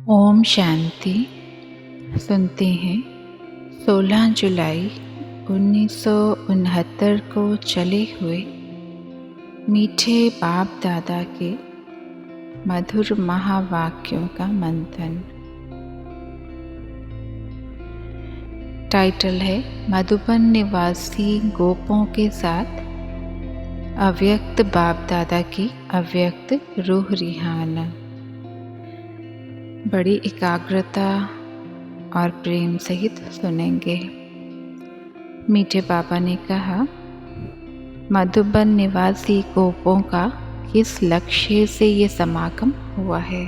ओम शांति। सुनते हैं 16 जुलाई 1969 को चले हुए मीठे बाप दादा के मधुर महावाक्यों का मंथन। टाइटल है मधुबन निवासी गोपों के साथ अव्यक्त बाप दादा की अव्यक्त रूह रिहाना। बड़ी एकाग्रता और प्रेम सहित सुनेंगे। मीठे बाबा ने कहा, मधुबन निवासी गोपों का किस लक्ष्य से ये समागम हुआ है।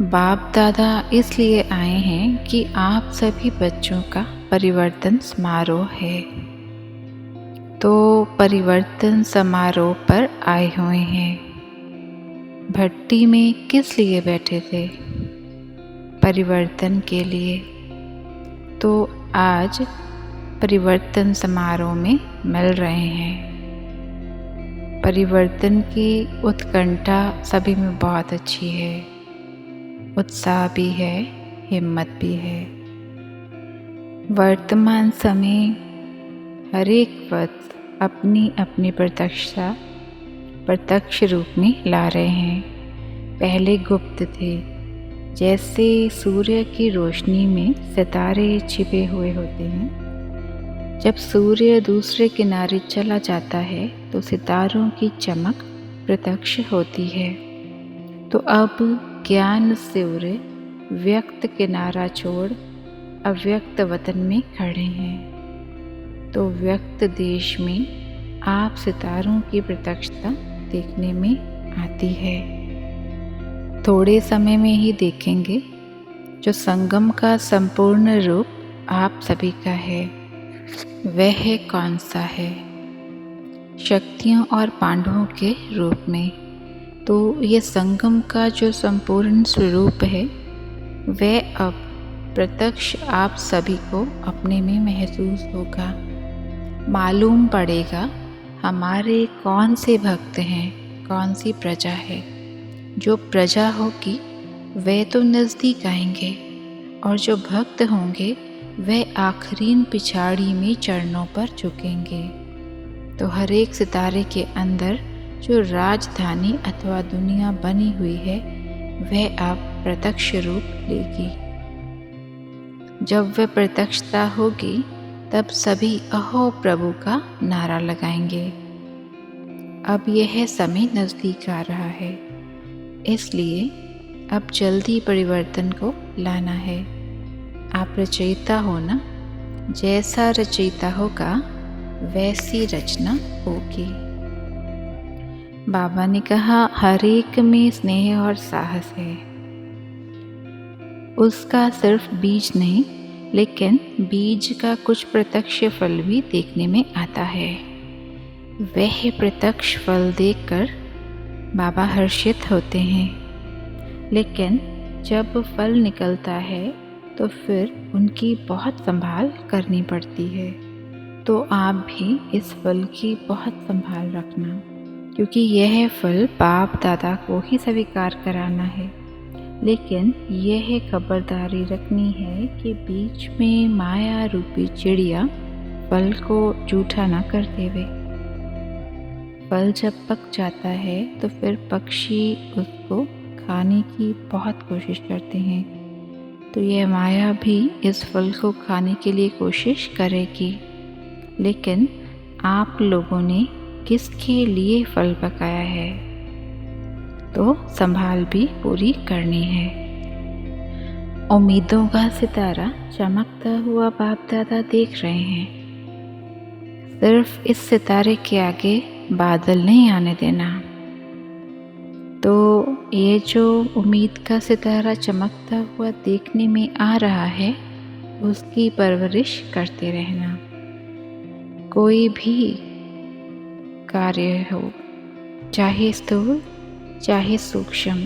बाप दादा इसलिए आए हैं कि आप सभी बच्चों का परिवर्तन समारोह है। तो परिवर्तन समारोह पर आए हुए हैं। भट्टी में किस लिए बैठे थे? परिवर्तन के लिए। तो आज परिवर्तन समारोह में मिल रहे हैं। परिवर्तन की उत्कंठा सभी में बहुत अच्छी है, उत्साह भी है, हिम्मत भी है। वर्तमान समय हर एक वक्त अपनी अपनी प्रत्यक्ष रूप में ला रहे हैं। पहले गुप्त थे, जैसे सूर्य की रोशनी में सितारे छिपे हुए होते हैं। जब सूर्य दूसरे किनारे चला जाता है तो सितारों की चमक प्रत्यक्ष होती है। तो अब ज्ञान सूर्य व्यक्त किनारा छोड़ अव्यक्त वतन में खड़े हैं। तो व्यक्त देश में आप सितारों की प्रत्यक्षता देखने में आती है। थोड़े समय में ही देखेंगे जो संगम का संपूर्ण रूप आप सभी का है, वह कौन सा है। शक्तियों और पांडवों के रूप में। तो ये संगम का जो संपूर्ण स्वरूप है, वह अब प्रत्यक्ष आप सभी को अपने में महसूस होगा। मालूम पड़ेगा हमारे कौन से भक्त हैं, कौन सी प्रजा है। जो प्रजा होगी वे तो नज़दीक आएंगे और जो भक्त होंगे वे आखिरीन पिछाड़ी में चरणों पर झुकेंगे। तो हर एक सितारे के अंदर जो राजधानी अथवा दुनिया बनी हुई है, वह अब प्रत्यक्ष रूप लेगी। जब वह प्रत्यक्षता होगी तब सभी अहो प्रभु का नारा लगाएंगे। अब यह समय नज़दीक आ रहा है, इसलिए अब जल्दी परिवर्तन को लाना है। आप रचयिता हो ना, जैसा रचयिता होगा वैसी रचना होगी। बाबा ने कहा, हर एक में स्नेह और साहस है। उसका सिर्फ बीज नहीं, लेकिन बीज का कुछ प्रत्यक्ष फल भी देखने में आता है। वह प्रत्यक्ष फल देखकर बाबा हर्षित होते हैं, लेकिन जब फल निकलता है तो फिर उनकी बहुत संभाल करनी पड़ती है। तो आप भी इस फल की बहुत संभाल रखना, क्योंकि यह फल बाप दादा को ही स्वीकार कराना है। लेकिन यह खबरदारी रखनी है कि बीच में माया रूपी चिड़िया फल को जूठा न कर देवे। फल जब पक जाता है तो फिर पक्षी उसको खाने की बहुत कोशिश करते हैं। तो यह माया भी इस फल को खाने के लिए कोशिश करेगी। लेकिन आप लोगों ने किसके लिए फल पकाया है, तो संभाल भी पूरी करनी है। उम्मीदों का सितारा चमकता हुआ बाप दादा देख रहे हैं। सिर्फ इस सितारे के आगे बादल नहीं आने देना। तो ये जो उम्मीद का सितारा चमकता हुआ देखने में आ रहा है, उसकी परवरिश करते रहना। कोई भी कार्य हो, चाहे स्थूल चाहे सूक्ष्म,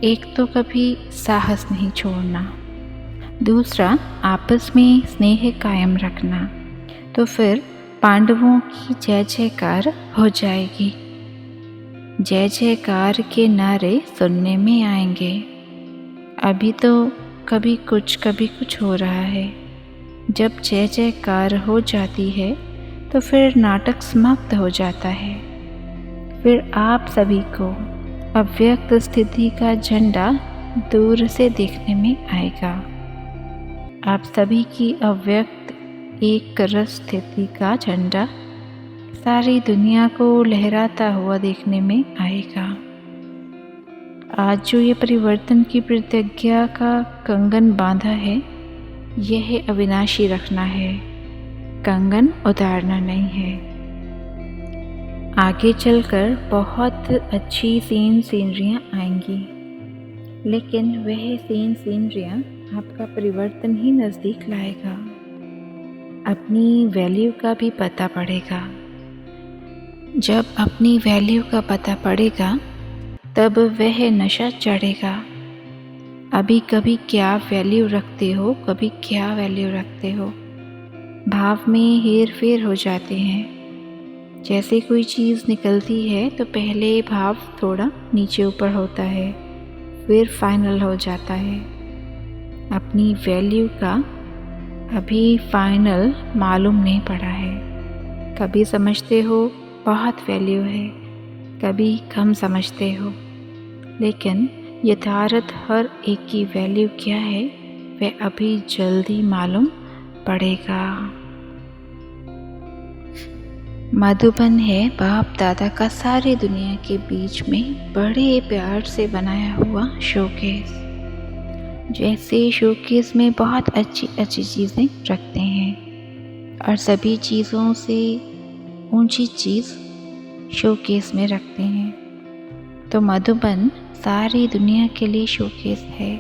एक तो कभी साहस नहीं छोड़ना, दूसरा आपस में स्नेह कायम रखना। तो फिर पांडवों की जय जयकार हो जाएगी। जय जयकार के नारे सुनने में आएंगे। अभी तो कभी कुछ हो रहा है। जब जय जयकार हो जाती है तो फिर नाटक समाप्त हो जाता है। फिर आप सभी को अव्यक्त स्थिति का झंडा दूर से देखने में आएगा। आप सभी की अव्यक्त एक रस स्थिति का झंडा सारी दुनिया को लहराता हुआ देखने में आएगा। आज जो ये परिवर्तन की प्रतिज्ञा का कंगन बांधा है, यह अविनाशी रखना है, कंगन उतारना नहीं है। आगे चलकर बहुत अच्छी सीनरियाँ आएंगी, लेकिन वह सीनरियाँ आपका परिवर्तन ही नज़दीक लाएगा। अपनी वैल्यू का भी पता पड़ेगा। जब अपनी वैल्यू का पता पड़ेगा तब वह नशा चढ़ेगा। अभी कभी क्या वैल्यू रखते हो, कभी क्या वैल्यू रखते हो, भाव में हेर फेर हो जाते हैं। जैसे कोई चीज़ निकलती है तो पहले भाव थोड़ा नीचे ऊपर होता है, फिर फाइनल हो जाता है। अपनी वैल्यू का अभी फाइनल मालूम नहीं पड़ा है। कभी समझते हो बहुत वैल्यू है, कभी कम समझते हो, लेकिन यथार्थ हर एक की वैल्यू क्या है वह अभी जल्दी मालूम पड़ेगा। मधुबन है बाप दादा का सारी दुनिया के बीच में बड़े प्यार से बनाया हुआ शोकेस। जैसे शोकेस में बहुत अच्छी अच्छी चीज़ें रखते हैं और सभी चीज़ों से ऊंची चीज़ शोकेस में रखते हैं, तो मधुबन सारी दुनिया के लिए शोकेस है।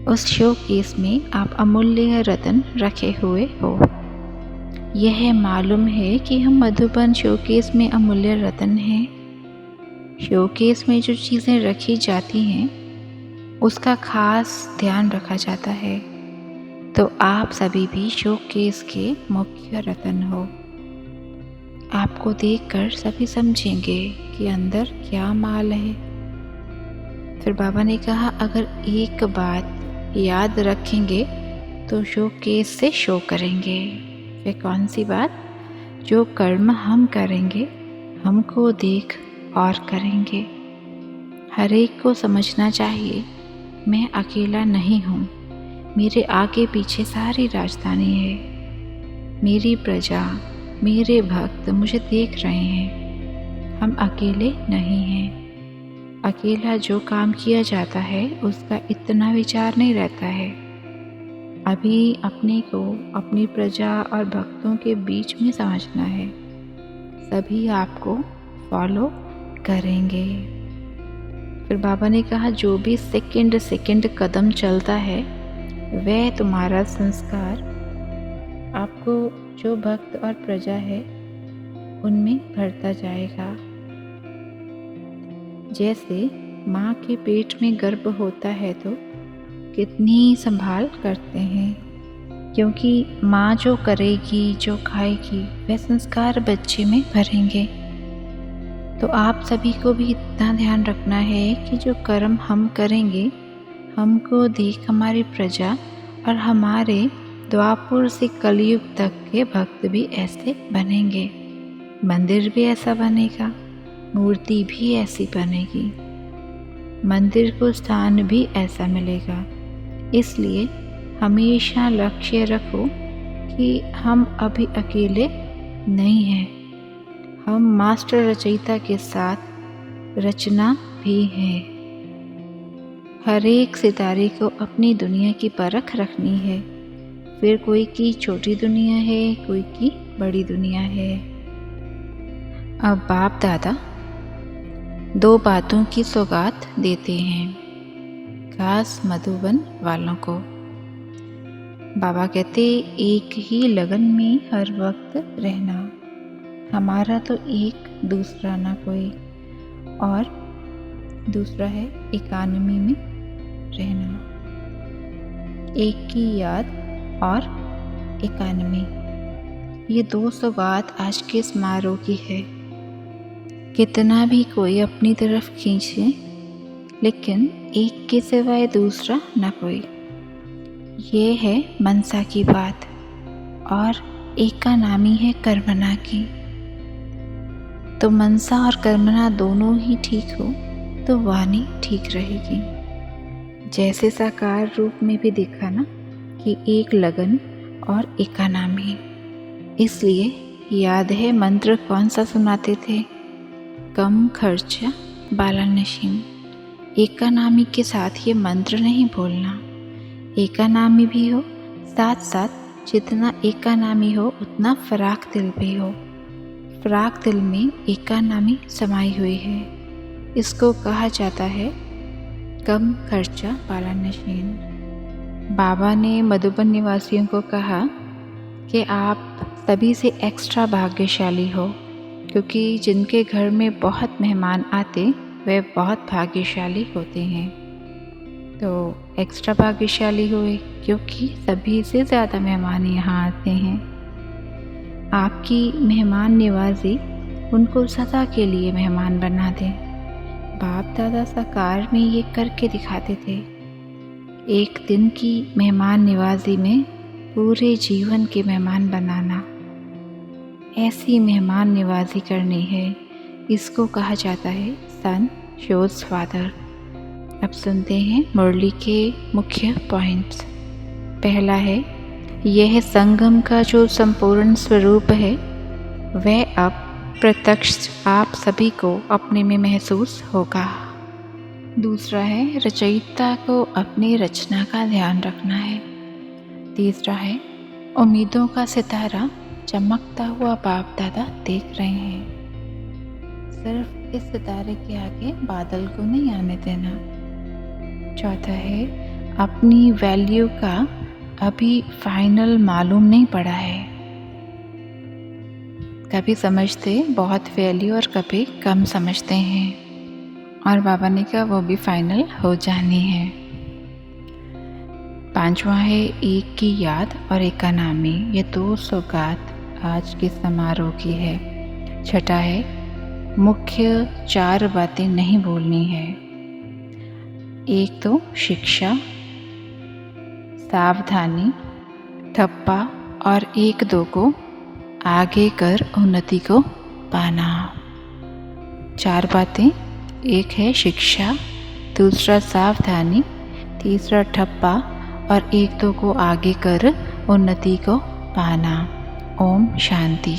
उस शोकेस में आप अमूल्य रत्न रखे हुए हो। यह मालूम है कि हम मधुबन शोकेस में अमूल्य रत्न हैं। शोकेस में जो चीज़ें रखी जाती हैं उसका खास ध्यान रखा जाता है, तो आप सभी भी शोकेस के मुख्य रत्न हो। आपको देखकर सभी समझेंगे कि अंदर क्या माल है। फिर बाबा ने कहा, अगर एक बात याद रखेंगे तो शोकेस से शो करेंगे। वे कौन सी बात? जो कर्म हम करेंगे हमको देख और करेंगे। हर एक को समझना चाहिए मैं अकेला नहीं हूँ, मेरे आगे पीछे सारी राजधानी है। मेरी प्रजा, मेरे भक्त मुझे देख रहे हैं। हम अकेले नहीं हैं। अकेला जो काम किया जाता है उसका इतना विचार नहीं रहता है। अभी अपने को अपनी प्रजा और भक्तों के बीच में समझना है। सभी आपको फॉलो करेंगे। फिर बाबा ने कहा, जो भी सेकंड कदम चलता है वह तुम्हारा संस्कार आपको जो भक्त और प्रजा है उनमें भरता जाएगा। जैसे माँ के पेट में गर्भ होता है तो कितनी संभाल करते हैं, क्योंकि माँ जो करेगी, जो खाएगी, वह संस्कार बच्चे में भरेंगे। तो आप सभी को भी इतना ध्यान रखना है कि जो कर्म हम करेंगे हमको देख हमारी प्रजा और हमारे द्वापुर से कलयुग तक के भक्त भी ऐसे बनेंगे। मंदिर भी ऐसा बनेगा, मूर्ति भी ऐसी बनेगी, मंदिर को स्थान भी ऐसा मिलेगा। इसलिए हमेशा लक्ष्य रखो कि हम अभी अकेले नहीं हैं, हम मास्टर रचयिता के साथ रचना भी है। हर एक सितारे को अपनी दुनिया की परख रखनी है। फिर कोई की छोटी दुनिया है, कोई की बड़ी दुनिया है। अब बाप दादा दो बातों की सौगात देते हैं खास मधुबन वालों को। बाबा कहते, एक ही लगन में हर वक्त रहना। हमारा तो एक, दूसरा ना कोई, और दूसरा है इकानमी में रहना। एक की याद और इकानमी, ये दो सौगात आज के समारोह की है। कितना भी कोई अपनी तरफ खींचे, लेकिन एक के सिवाय दूसरा न कोई। ये है मनसा की बात और एक का नामी है कर्मना की। तो मनसा और कर्मना दोनों ही ठीक हो तो वाणी ठीक रहेगी। जैसे साकार रूप में भी देखा ना कि एक लगन और एकानामी। इसलिए याद है मंत्र कौन सा सुनाते थे? कम खर्चा बालानशीन। एकानामी के साथ ये मंत्र नहीं बोलना। एकानामी भी हो, साथ साथ जितना एकानामी हो उतना फराक दिल भी हो। फराक दिल में एकानामी समाई हुई है। इसको कहा जाता है कम खर्चा बालानशीन। बाबा ने मधुबन निवासियों को कहा कि आप सभी से एक्स्ट्रा भाग्यशाली हो, क्योंकि जिनके घर में बहुत मेहमान आते वे बहुत भाग्यशाली होते हैं। तो एक्स्ट्रा भाग्यशाली हुए क्योंकि सभी से ज़्यादा मेहमान यहाँ आते हैं। आपकी मेहमान नवाजी उनको सदा के लिए मेहमान बना दें। बाप दादा साकार में ये करके दिखाते थे। एक दिन की मेहमान नवाजी में पूरे जीवन के मेहमान बनाना। ऐसी मेहमान नवाजी करनी है, इसको कहा जाता है सन शोज फादर। अब सुनते हैं मुरली के मुख्य पॉइंट्स। पहला है, यह संगम का जो संपूर्ण स्वरूप है वह अब प्रत्यक्ष आप सभी को अपने में महसूस होगा। दूसरा है, रचयिता को अपनी रचना का ध्यान रखना है। तीसरा है, उम्मीदों का सितारा चमकता हुआ बाप दादा देख रहे हैं। सिर्फ इस सितारे के आगे बादल को नहीं आने देना। चौथा है, अपनी वैल्यू का अभी फाइनल मालूम नहीं पड़ा है। कभी समझते बहुत वैल्यू और कभी कम समझते हैं, और बाबा ने कहा वो भी फाइनल हो जानी है। पांचवा है, एक की याद और एक का नामी। ये 2 सौगात आज के समारोह की है। छठा है, मुख्य 4 बातें नहीं बोलनी है। एक तो शिक्षा, सावधानी, ठप्पा और 1-2 को आगे कर उन्नति को पाना। 4 बातें, एक है शिक्षा, दूसरा सावधानी, तीसरा ठप्पा और 1-2 को आगे कर उन्नति को पाना। ओम शांति।